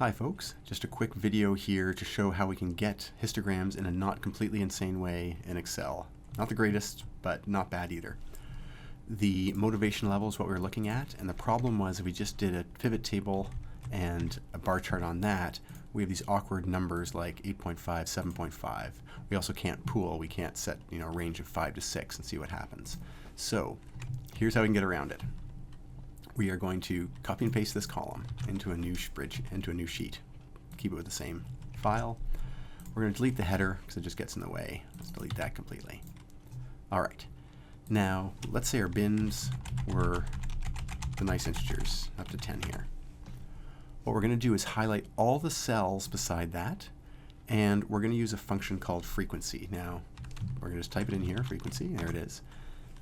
Hi folks, just a quick video here to show how we can get histograms in a not completely insane way in Excel. Not the greatest, but not bad either. The motivation level is what we were looking at, and the problem was if we just did a pivot table and a bar chart on that, we have these awkward numbers like 8.5, 7.5. We also can't pool. We can't set a range of 5 to 6 and see what happens. So here's how we can get around it. We are going to copy and paste this column into a new sheet. Keep it with the same file. We're going to delete the header because it just gets in the way. Let's delete that completely. All right. Now, let's say our bins were the nice integers, up to 10 here. What we're going to do is highlight all the cells beside that, and we're going to use a function called frequency. Now, we're going to just type it in here, frequency, there it is.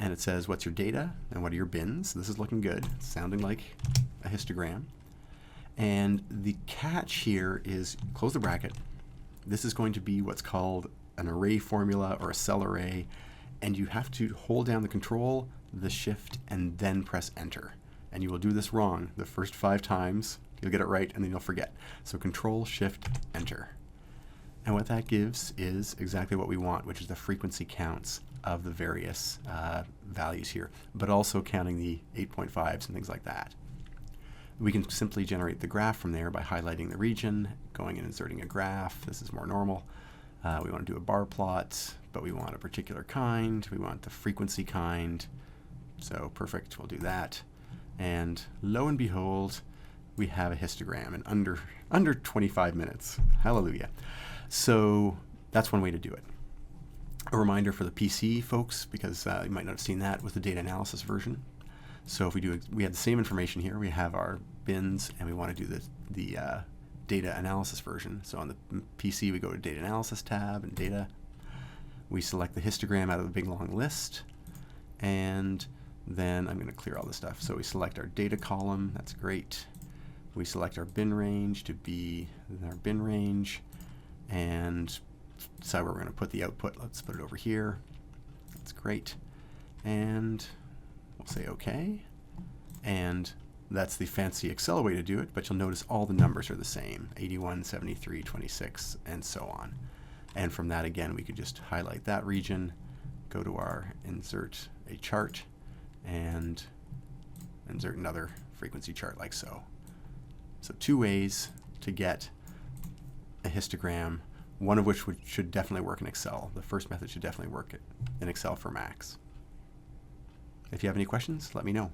And it says, what's your data and what are your bins? This is looking good. It's sounding like a histogram. And the catch here is, close the bracket. This is going to be what's called an array formula or a cell array. And you have to hold down the control, the shift, and then press enter. And you will do this wrong the first 5 times. You'll get it right, and then you'll forget. So control, shift, enter. And what that gives is exactly what we want, which is the frequency counts of the various values here, but also counting the 8.5s and things like that. We can simply generate the graph from there by highlighting the region, going and inserting a graph. This is more normal. We want to do a bar plot, but we want a particular kind. We want the frequency kind. So perfect, we'll do that. And lo and behold, we have a histogram in under 25 minutes. Hallelujah. So that's one way to do it. A reminder for the PC folks, because you might not have seen that with the data analysis version. So if we have the same information here. We have our bins, and we want to do the data analysis version. So on the PC, we go to Data Analysis tab and Data. We select the histogram out of the big long list, and then I'm going to clear all this stuff. So we select our data column. That's great. We select our bin range to be our bin range, and decide where we're going to put the output. Let's put it over here. That's great. And we'll say OK. And that's the fancy Excel way to do it, but you'll notice all the numbers are the same, 81, 73, 26, and so on. And from that, again, we could just highlight that region, go to our insert a chart, and insert another frequency chart like so. So 2 ways to get a histogram, one of which should definitely work in Excel. The first method should definitely work in Excel for Macs. If you have any questions, let me know.